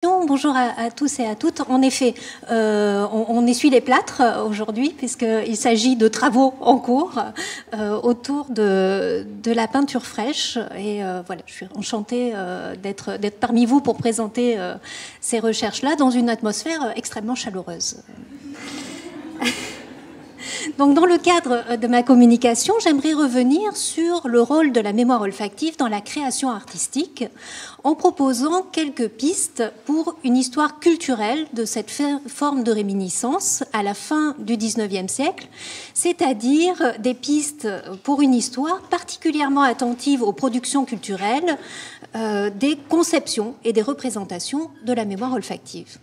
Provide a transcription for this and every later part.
Bonjour à tous et à toutes. En effet, on essuie les plâtres aujourd'hui puisqu'il s'agit de travaux en cours autour de la peinture fraîche. Et voilà, je suis enchantée d'être parmi vous pour présenter ces recherches-là dans une atmosphère extrêmement chaleureuse. Donc, dans le cadre de ma communication, j'aimerais revenir sur le rôle de la mémoire olfactive dans la création artistique en proposant quelques pistes pour une histoire culturelle de cette forme de réminiscence à la fin du XIXe siècle, c'est-à-dire des pistes pour une histoire particulièrement attentive aux productions culturelles, des conceptions et des représentations de la mémoire olfactive.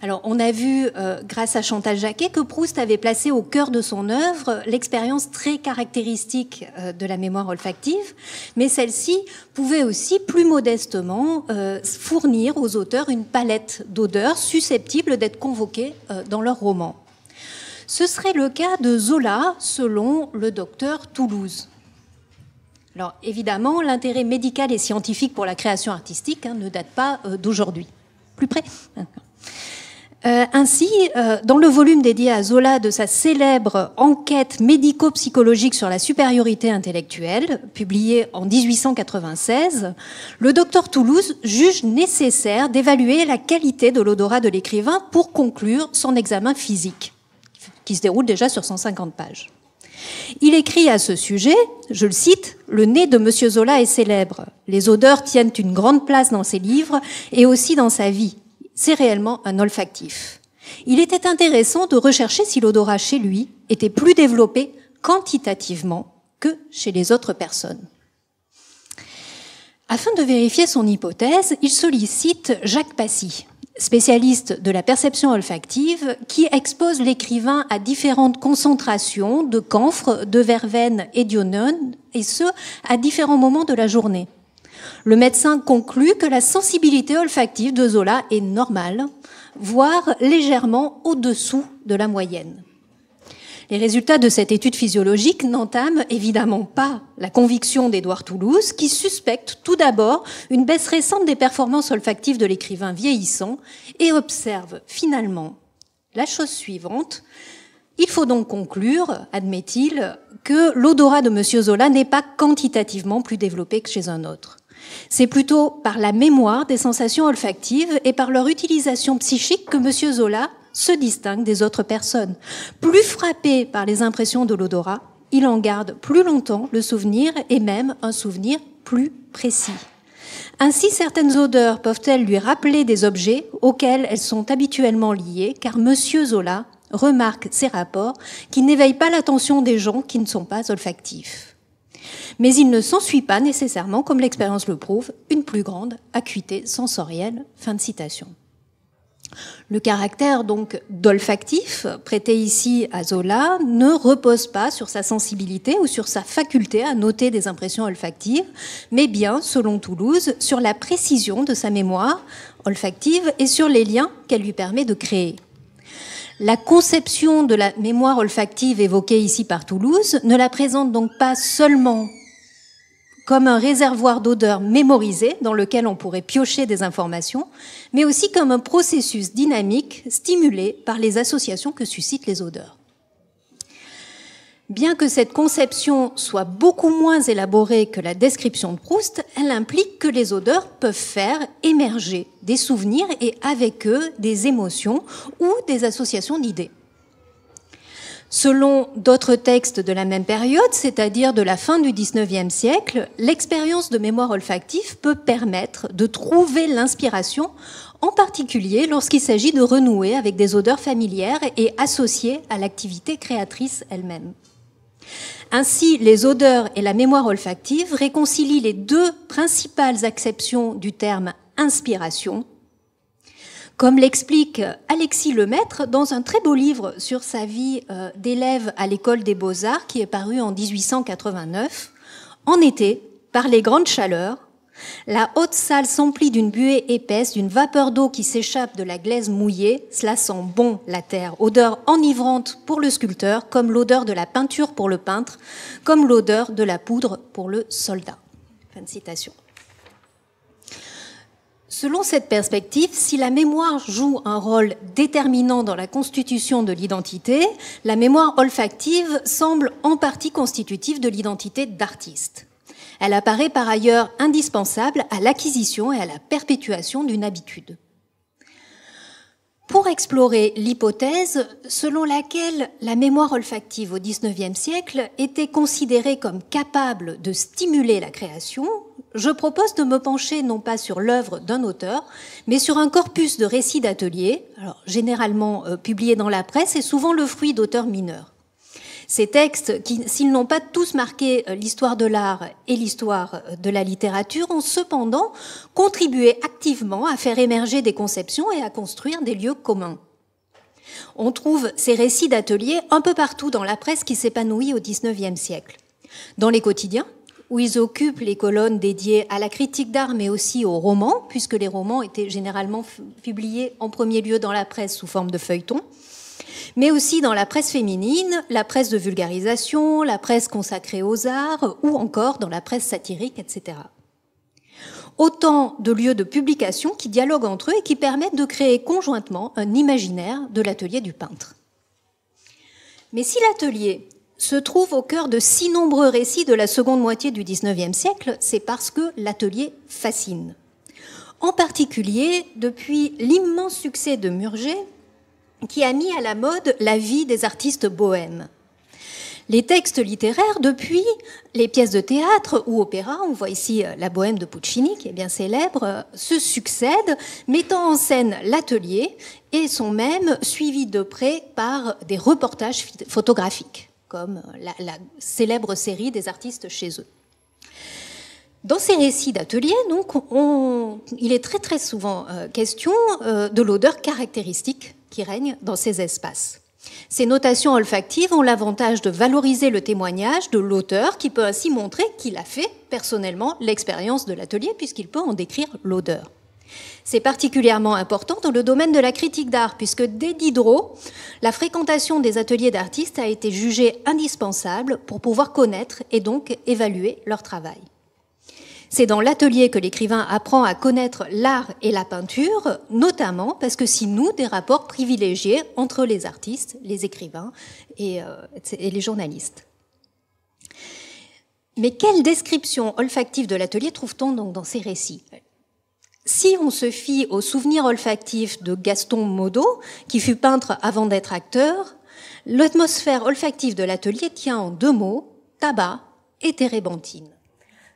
Alors, on a vu, grâce à Chantal Jacquet, que Proust avait placé au cœur de son œuvre l'expérience très caractéristique de la mémoire olfactive, mais celle-ci pouvait aussi, plus modestement, fournir aux auteurs une palette d'odeurs susceptibles d'être convoquées dans leur roman. Ce serait le cas de Zola, selon le docteur Toulouse. Alors, évidemment, l'intérêt médical et scientifique pour la création artistique ne date pas d'aujourd'hui. Plus près. Ainsi, dans le volume dédié à Zola de sa célèbre enquête médico-psychologique sur la supériorité intellectuelle, publiée en 1896, le docteur Toulouse juge nécessaire d'évaluer la qualité de l'odorat de l'écrivain pour conclure son examen physique, qui se déroule déjà sur 150 pages. Il écrit à ce sujet, je le cite, « Le nez de M. Zola est célèbre. Les odeurs tiennent une grande place dans ses livres et aussi dans sa vie. C'est réellement un olfactif. Il était intéressant de rechercher si l'odorat chez lui était plus développé quantitativement que chez les autres personnes. » Afin de vérifier son hypothèse, il sollicite Jacques Passy, spécialiste de la perception olfactive, qui expose l'écrivain à différentes concentrations de camphre, de verveine et d'ionone, et ce, à différents moments de la journée. Le médecin conclut que la sensibilité olfactive de Zola est normale, voire légèrement au-dessous de la moyenne. Les résultats de cette étude physiologique n'entament évidemment pas la conviction d'Édouard Toulouse, qui suspecte tout d'abord une baisse récente des performances olfactives de l'écrivain vieillissant et observe finalement la chose suivante. Il faut donc conclure, admet-il, que l'odorat de M. Zola n'est pas quantitativement plus développé que chez un autre. C'est plutôt par la mémoire des sensations olfactives et par leur utilisation psychique que M. Zola se distingue des autres personnes. Plus frappé par les impressions de l'odorat, il en garde plus longtemps le souvenir et même un souvenir plus précis. Ainsi, certaines odeurs peuvent-elles lui rappeler des objets auxquels elles sont habituellement liées, car M. Zola remarque ces rapports qui n'éveillent pas l'attention des gens qui ne sont pas olfactifs. Mais il ne s'ensuit pas nécessairement, comme l'expérience le prouve, une plus grande acuité sensorielle. Fin de citation. Le caractère donc d'olfactif prêté ici à Zola ne repose pas sur sa sensibilité ou sur sa faculté à noter des impressions olfactives, mais bien, selon Toulouse, sur la précision de sa mémoire olfactive et sur les liens qu'elle lui permet de créer. La conception de la mémoire olfactive évoquée ici par Toulouse ne la présente donc pas seulement comme un réservoir d'odeurs mémorisées dans lequel on pourrait piocher des informations, mais aussi comme un processus dynamique stimulé par les associations que suscitent les odeurs. Bien que cette conception soit beaucoup moins élaborée que la description de Proust, elle implique que les odeurs peuvent faire émerger des souvenirs et avec eux des émotions ou des associations d'idées. Selon d'autres textes de la même période, c'est-à-dire de la fin du XIXe siècle, l'expérience de mémoire olfactive peut permettre de trouver l'inspiration, en particulier lorsqu'il s'agit de renouer avec des odeurs familières et associées à l'activité créatrice elle-même. Ainsi, les odeurs et la mémoire olfactive réconcilient les deux principales acceptions du terme inspiration, comme l'explique Alexis Lemaître dans un très beau livre sur sa vie d'élève à l'école des Beaux-Arts qui est paru en 1889. En été, par les grandes chaleurs, la haute salle s'emplit d'une buée épaisse, d'une vapeur d'eau qui s'échappe de la glaise mouillée. Cela sent bon la terre, odeur enivrante pour le sculpteur, comme l'odeur de la peinture pour le peintre, comme l'odeur de la poudre pour le soldat. Fin de citation. Selon cette perspective, si la mémoire joue un rôle déterminant dans la constitution de l'identité, la mémoire olfactive semble en partie constitutive de l'identité d'artiste. Elle apparaît par ailleurs indispensable à l'acquisition et à la perpétuation d'une habitude. Pour explorer l'hypothèse selon laquelle la mémoire olfactive au XIXe siècle était considérée comme capable de stimuler la création, je propose de me pencher non pas sur l'œuvre d'un auteur, mais sur un corpus de récits d'ateliers, généralement publiés dans la presse et souvent le fruit d'auteurs mineurs. Ces textes, qui, s'ils n'ont pas tous marqué l'histoire de l'art et l'histoire de la littérature, ont cependant contribué activement à faire émerger des conceptions et à construire des lieux communs. On trouve ces récits d'ateliers un peu partout dans la presse qui s'épanouit au XIXe siècle. Dans les quotidiens, où ils occupent les colonnes dédiées à la critique d'art, mais aussi aux romans, puisque les romans étaient généralement publiés en premier lieu dans la presse sous forme de feuilletons, mais aussi dans la presse féminine, la presse de vulgarisation, la presse consacrée aux arts, ou encore dans la presse satirique, etc. Autant de lieux de publication qui dialoguent entre eux et qui permettent de créer conjointement un imaginaire de l'atelier du peintre. Mais si l'atelier se trouve au cœur de si nombreux récits de la seconde moitié du XIXe siècle, c'est parce que l'atelier fascine. En particulier, depuis l'immense succès de Murger, qui a mis à la mode la vie des artistes bohèmes. Les textes littéraires, depuis les pièces de théâtre ou opéra, on voit ici la Bohème de Puccini, qui est bien célèbre, se succèdent, mettant en scène l'atelier et sont même suivis de près par des reportages photographiques, comme la célèbre série des artistes chez eux. Dans ces récits d'atelier, donc, il est très très souvent question de l'odeur caractéristique qui règne dans ces espaces. Ces notations olfactives ont l'avantage de valoriser le témoignage de l'auteur qui peut ainsi montrer qu'il a fait personnellement l'expérience de l'atelier puisqu'il peut en décrire l'odeur. C'est particulièrement important dans le domaine de la critique d'art puisque dès Diderot, la fréquentation des ateliers d'artistes a été jugée indispensable pour pouvoir connaître et donc évaluer leur travail. C'est dans l'atelier que l'écrivain apprend à connaître l'art et la peinture, notamment parce que s'y nouent des rapports privilégiés entre les artistes, les écrivains et les journalistes. Mais quelle description olfactive de l'atelier trouve-t-on donc dans ces récits ? Si on se fie au souvenir olfactif de Gaston Modo, qui fut peintre avant d'être acteur, l'atmosphère olfactive de l'atelier tient en deux mots, tabac et térébenthine.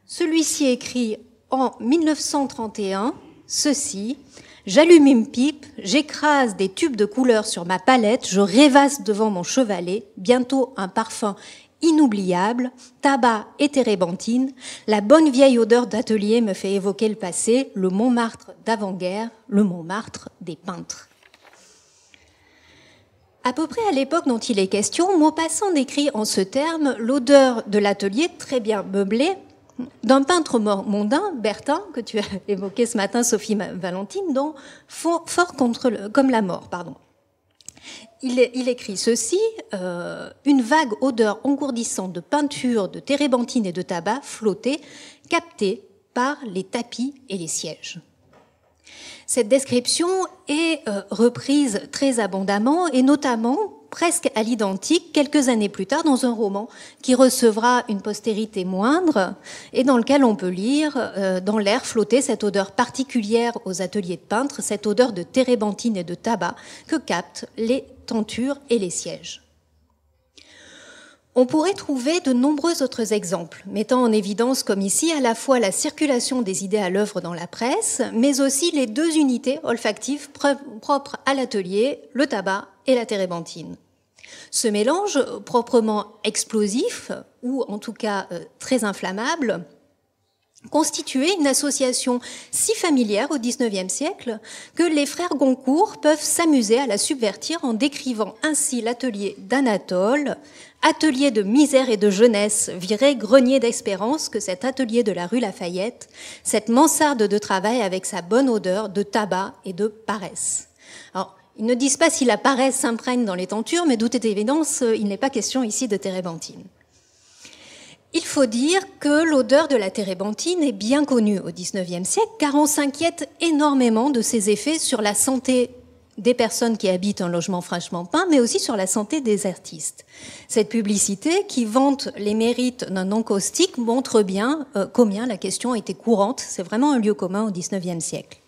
Celui-ci écrit en 1931 ceci: « J'allume une pipe, j'écrase des tubes de couleurs sur ma palette, je rêvasse devant mon chevalet, bientôt un parfum inoubliable, tabac et térébenthine, la bonne vieille odeur d'atelier me fait évoquer le passé, le Montmartre d'avant-guerre, le Montmartre des peintres. » À peu près à l'époque dont il est question, Maupassant décrit en ce terme l'odeur de l'atelier très bien meublé d'un peintre mondain, Bertin, que tu as évoqué ce matin, Sophie Valentine, dont Fort comme la mort. Il écrit ceci, une vague odeur engourdissante de peinture, de térébenthine et de tabac flottait, captée par les tapis et les sièges. Cette description est reprise très abondamment et notamment presque à l'identique quelques années plus tard dans un roman qui recevra une postérité moindre et dans lequel on peut lire dans l'air flotter cette odeur particulière aux ateliers de peintres, cette odeur de térébenthine et de tabac que captent les tentures et les sièges. On pourrait trouver de nombreux autres exemples, mettant en évidence, comme ici, à la fois la circulation des idées à l'œuvre dans la presse, mais aussi les deux unités olfactives propres à l'atelier, le tabac et la térébenthine. Ce mélange proprement explosif, ou en tout cas très inflammable, constituait une association si familière au XIXe siècle que les frères Goncourt peuvent s'amuser à la subvertir en décrivant ainsi l'atelier d'Anatole, atelier de misère et de jeunesse, viré grenier d'espérance que cet atelier de la rue Lafayette, cette mansarde de travail avec sa bonne odeur de tabac et de paresse. Alors, ils ne disent pas si la paresse s'imprègne dans les tentures, mais d'où est évidence, il n'est pas question ici de térébenthine. Il faut dire que l'odeur de la térébenthine est bien connue au XIXe siècle, car on s'inquiète énormément de ses effets sur la santé des personnes qui habitent un logement fraîchement peint, mais aussi sur la santé des artistes. Cette publicité, qui vante les mérites d'un encaustique, montre bien combien la question était courante. C'est vraiment un lieu commun au XIXe siècle.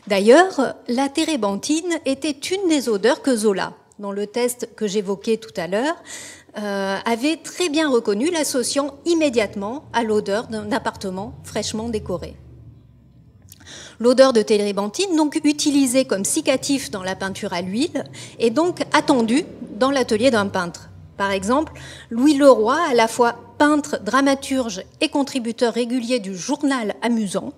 D'ailleurs, la térébenthine était une des odeurs que Zola, dans le test que j'évoquais tout à l'heure, avait très bien reconnu, l'associant immédiatement à l'odeur d'un appartement fraîchement décoré. L'odeur de térébenthine, donc utilisée comme cicatif dans la peinture à l'huile, est donc attendue dans l'atelier d'un peintre. Par exemple, Louis Leroy, à la fois peintre, dramaturge et contributeur régulier du journal Amusant,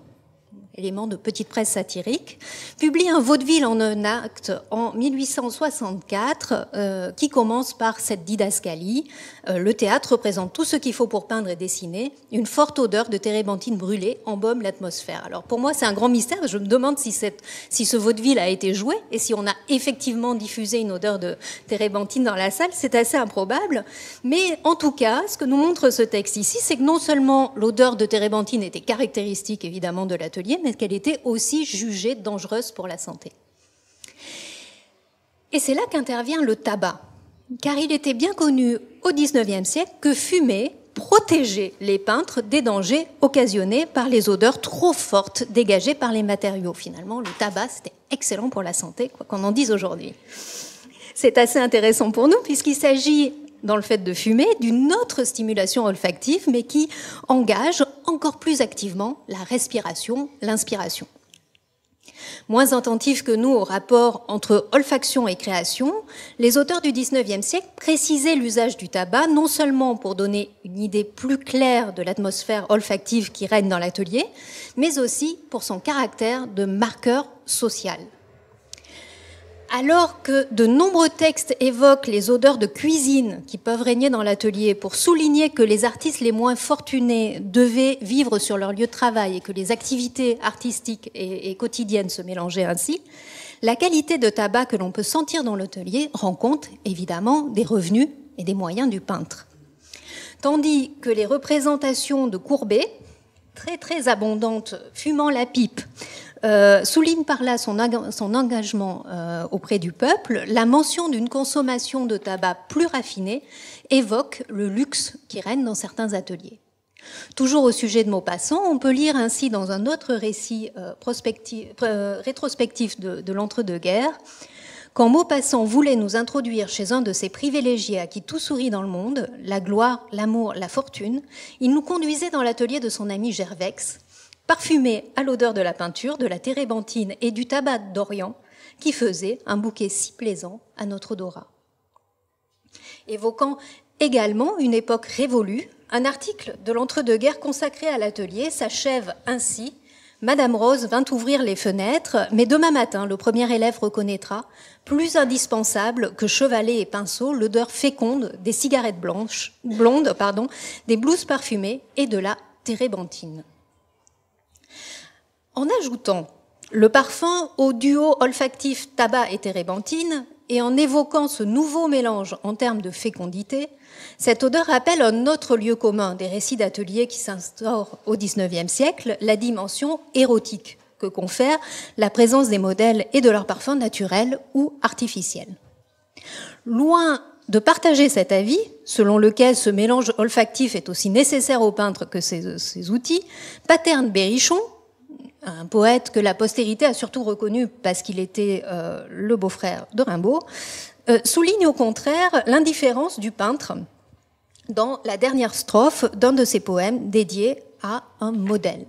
élément de petite presse satirique, publie un vaudeville en un acte en 1864 qui commence par cette didascalie. Le théâtre représente tout ce qu'il faut pour peindre et dessiner. Une forte odeur de térébenthine brûlée embaume l'atmosphère. Alors pour moi, c'est un grand mystère. Je me demande si ce vaudeville a été joué et si on a effectivement diffusé une odeur de térébenthine dans la salle. C'est assez improbable. Mais en tout cas, ce que nous montre ce texte ici, c'est que non seulement l'odeur de térébenthine était caractéristique évidemment de l'atelier, mais qu'elle était aussi jugée dangereuse pour la santé. Et c'est là qu'intervient le tabac, car il était bien connu au XIXe siècle que fumer protégeait les peintres des dangers occasionnés par les odeurs trop fortes dégagées par les matériaux. Finalement, le tabac, c'était excellent pour la santé, quoi qu'on en dise aujourd'hui. C'est assez intéressant pour nous, puisqu'il s'agit, dans le fait de fumer, d'une autre stimulation olfactive, mais qui engage encore plus activement la respiration, l'inspiration. Moins attentifs que nous au rapport entre olfaction et création, les auteurs du XIXe siècle précisaient l'usage du tabac non seulement pour donner une idée plus claire de l'atmosphère olfactive qui règne dans l'atelier, mais aussi pour son caractère de marqueur social. Alors que de nombreux textes évoquent les odeurs de cuisine qui peuvent régner dans l'atelier pour souligner que les artistes les moins fortunés devaient vivre sur leur lieu de travail et que les activités artistiques et quotidiennes se mélangeaient ainsi, la qualité de tabac que l'on peut sentir dans l'atelier rend compte évidemment des revenus et des moyens du peintre. Tandis que les représentations de Courbet, très très abondantes, fumant la pipe, souligne par là son engagement auprès du peuple, la mention d'une consommation de tabac plus raffinée évoque le luxe qui règne dans certains ateliers. Toujours au sujet de Maupassant, on peut lire ainsi dans un autre récit rétrospectif de l'entre-deux-guerres, quand Maupassant voulait nous introduire chez un de ces privilégiés à qui tout sourit dans le monde, la gloire, l'amour, la fortune, il nous conduisait dans l'atelier de son ami Gervex, parfumé à l'odeur de la peinture, de la térébenthine et du tabac d'Orient, qui faisait un bouquet si plaisant à notre odorat. Évoquant également une époque révolue, un article de l'entre-deux-guerres consacré à l'atelier s'achève ainsi. Madame Rose vint ouvrir les fenêtres, mais demain matin, le premier élève reconnaîtra, plus indispensable que chevalet et pinceau, l'odeur féconde des cigarettes blondes, des blouses parfumées et de la térébenthine. En ajoutant le parfum au duo olfactif tabac et térébenthine, et en évoquant ce nouveau mélange en termes de fécondité, cette odeur rappelle un autre lieu commun des récits d'atelier qui s'instaure au XIXe siècle, la dimension érotique que confère la présence des modèles et de leurs parfums naturels ou artificiels. Loin de partager cet avis, selon lequel ce mélange olfactif est aussi nécessaire aux peintres que ses outils, Paterne-Berrichon, un poète que la postérité a surtout reconnu parce qu'il était le beau-frère de Rimbaud, souligne au contraire l'indifférence du peintre dans la dernière strophe d'un de ses poèmes dédié à un modèle.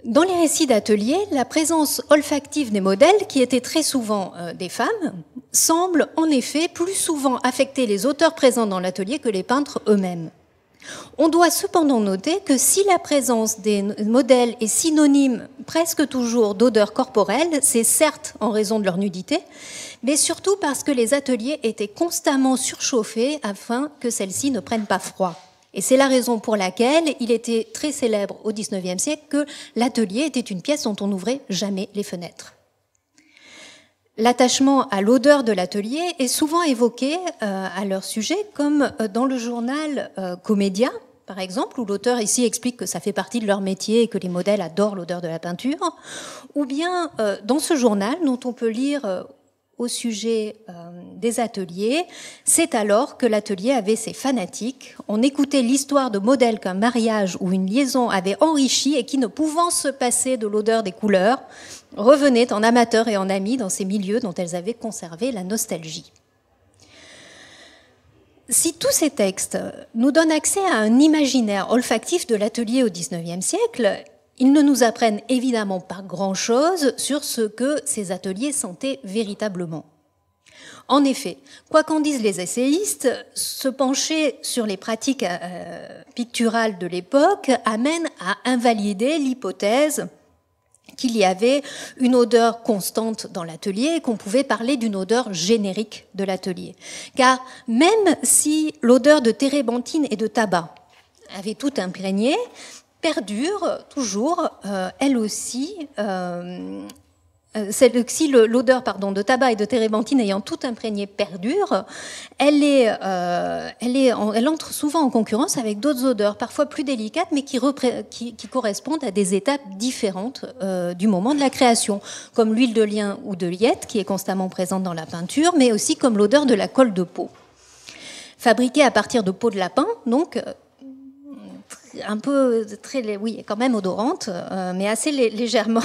Dans les récits d'atelier, la présence olfactive des modèles, qui étaient très souvent des femmes, semble en effet plus souvent affecter les auteurs présents dans l'atelier que les peintres eux-mêmes. On doit cependant noter que si la présence des modèles est synonyme presque toujours d'odeur corporelle, c'est certes en raison de leur nudité, mais surtout parce que les ateliers étaient constamment surchauffés afin que celles-ci ne prennent pas froid. Et c'est la raison pour laquelle il était très célèbre au XIXe siècle que l'atelier était une pièce dont on n'ouvrait jamais les fenêtres. L'attachement à l'odeur de l'atelier est souvent évoqué à leur sujet, comme dans le journal Comédia, par exemple, où l'auteur ici explique que ça fait partie de leur métier et que les modèles adorent l'odeur de la peinture, ou bien dans ce journal dont on peut lire au sujet des ateliers, c'est alors que l'atelier avait ses fanatiques. On écoutait l'histoire de modèles qu'un mariage ou une liaison avait enrichi et qui, ne pouvant se passer de l'odeur des couleurs, revenaient en amateurs et en amis dans ces milieux dont elles avaient conservé la nostalgie. Si tous ces textes nous donnent accès à un imaginaire olfactif de l'atelier au XIXe siècle, ils ne nous apprennent évidemment pas grand-chose sur ce que ces ateliers sentaient véritablement. En effet, quoi qu'en disent les essayistes, se pencher sur les pratiques picturales de l'époque amène à invalider l'hypothèse qu'il y avait une odeur constante dans l'atelier et qu'on pouvait parler d'une odeur générique de l'atelier. Car même si l'odeur de térébenthine et de tabac avait tout imprégné, perdure toujours, elle aussi, l'odeur de tabac et de térébenthine ayant tout imprégné perdure, elle entre souvent en concurrence avec d'autres odeurs, parfois plus délicates, mais qui correspondent à des étapes différentes du moment de la création, comme l'huile de lin ou de liette, qui est constamment présente dans la peinture, mais aussi comme l'odeur de la colle de peau. Fabriquée à partir de peau de lapin, donc un peu quand même odorante, mais assez légèrement.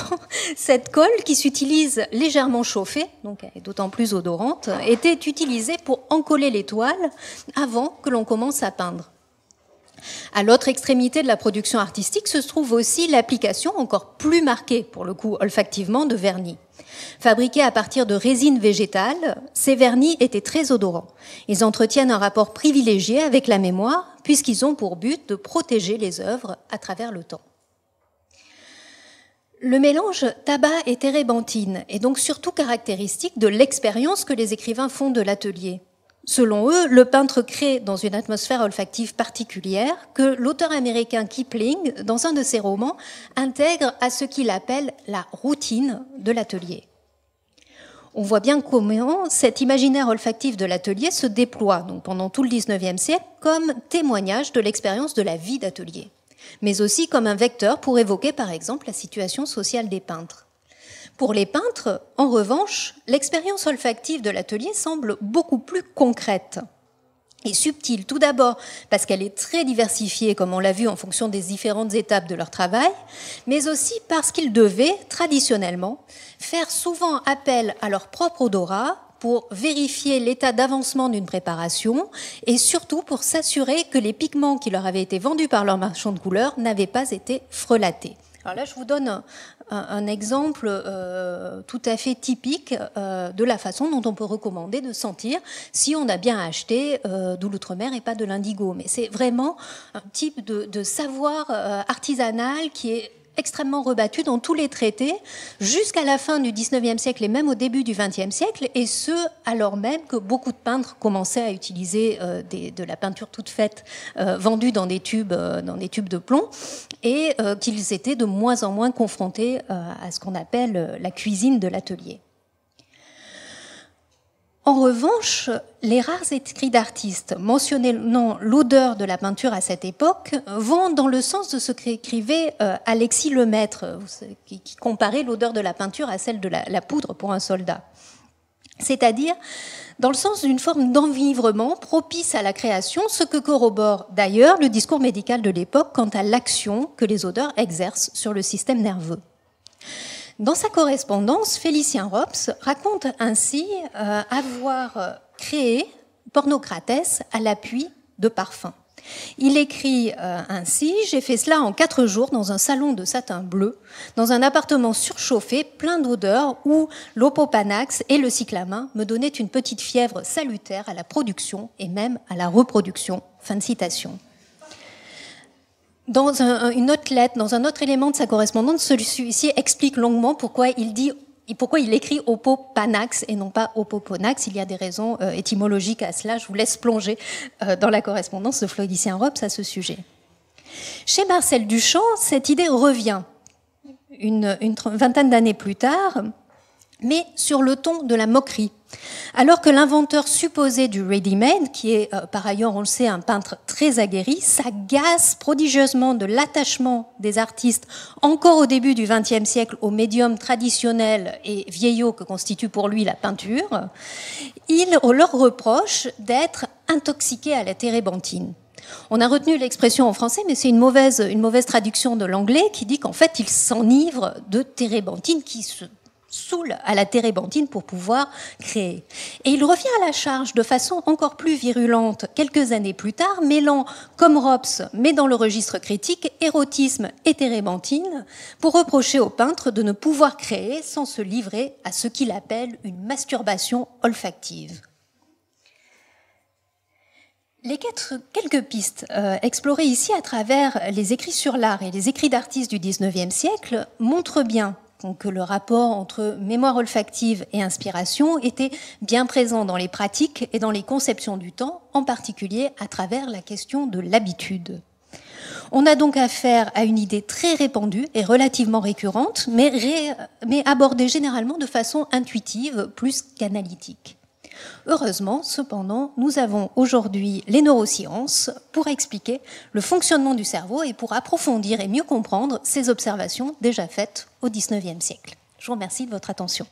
Cette colle, qui s'utilise légèrement chauffée, donc elle est d'autant plus odorante, était utilisée pour encoller les toiles avant que l'on commence à peindre. À l'autre extrémité de la production artistique se trouve aussi l'application encore plus marquée, pour le coup olfactivement, de vernis. Fabriqués à partir de résine végétale, ces vernis étaient très odorants. Ils entretiennent un rapport privilégié avec la mémoire, puisqu'ils ont pour but de protéger les œuvres à travers le temps. Le mélange tabac et térébenthine est donc surtout caractéristique de l'expérience que les écrivains font de l'atelier. Selon eux, le peintre crée dans une atmosphère olfactive particulière que l'auteur américain Kipling, dans un de ses romans, intègre à ce qu'il appelle la routine de l'atelier. On voit bien comment cet imaginaire olfactif de l'atelier se déploie donc pendant tout le XIXe siècle comme témoignage de l'expérience de la vie d'atelier, mais aussi comme un vecteur pour évoquer par exemple la situation sociale des peintres. Pour les peintres, en revanche, l'expérience olfactive de l'atelier semble beaucoup plus concrète et subtile. Tout d'abord parce qu'elle est très diversifiée, comme on l'a vu, en fonction des différentes étapes de leur travail, mais aussi parce qu'ils devaient, traditionnellement, faire souvent appel à leur propre odorat pour vérifier l'état d'avancement d'une préparation et surtout pour s'assurer que les pigments qui leur avaient été vendus par leur marchand de couleurs n'avaient pas été frelatés. Alors là, je vous donne un exemple tout à fait typique de la façon dont on peut recommander de sentir si on a bien acheté de l'outre-mer et pas de l'indigo. Mais c'est vraiment un type de savoir artisanal qui est extrêmement rebattu dans tous les traités jusqu'à la fin du XIXe siècle et même au début du XXe siècle, et ce alors même que beaucoup de peintres commençaient à utiliser de la peinture toute faite vendue dans des tubes de plomb, et qu'ils étaient de moins en moins confrontés à ce qu'on appelle la cuisine de l'atelier. En revanche, les rares écrits d'artistes mentionnant l'odeur de la peinture à cette époque vont dans le sens de ce qu'écrivait Alexis Lemaître, qui comparait l'odeur de la peinture à celle de la poudre pour un soldat. C'est-à-dire dans le sens d'une forme d'enivrement propice à la création, ce que corrobore d'ailleurs le discours médical de l'époque quant à l'action que les odeurs exercent sur le système nerveux. Dans sa correspondance, Félicien Rops raconte ainsi avoir créé Pornocrates à l'appui de parfums. Il écrit ainsi « J'ai fait cela en 4 jours dans un salon de satin bleu, dans un appartement surchauffé, plein d'odeurs, où l'opopanax et le cyclamin me donnaient une petite fièvre salutaire à la production et même à la reproduction. » Fin de citation. Dans une autre lettre, dans un autre élément de sa correspondance, celui-ci explique longuement pourquoi il écrit opopanax et non pas opoponax. Il y a des raisons étymologiques à cela. Je vous laisse plonger dans la correspondance de Félicien Rops à ce sujet. Chez Marcel Duchamp, cette idée revient une vingtaine d'années plus tard, mais sur le ton de la moquerie. Alors que l'inventeur supposé du ready-made, qui est par ailleurs, on le sait, un peintre très aguerri, s'agace prodigieusement de l'attachement des artistes encore au début du XXe siècle au médium traditionnel et vieillot que constitue pour lui la peinture, il leur reproche d'être intoxiqués à la térébenthine. On a retenu l'expression en français, mais c'est une mauvaise traduction de l'anglais qui dit qu'en fait, il s'enivre de térébenthine, qui se saoule à la térébenthine pour pouvoir créer. Et il revient à la charge de façon encore plus virulente quelques années plus tard, mêlant, comme Rops, mais dans le registre critique, érotisme et térébenthine, pour reprocher au peintre de ne pouvoir créer sans se livrer à ce qu'il appelle une masturbation olfactive. Les quelques pistes explorées ici à travers les écrits sur l'art et les écrits d'artistes du XIXe siècle montrent bien que le rapport entre mémoire olfactive et inspiration était bien présent dans les pratiques et dans les conceptions du temps, en particulier à travers la question de l'habitude. On a donc affaire à une idée très répandue et relativement récurrente, mais abordée généralement de façon intuitive plus qu'analytique. Heureusement, cependant, nous avons aujourd'hui les neurosciences pour expliquer le fonctionnement du cerveau et pour approfondir et mieux comprendre ces observations déjà faites au XIXe siècle. Je vous remercie de votre attention.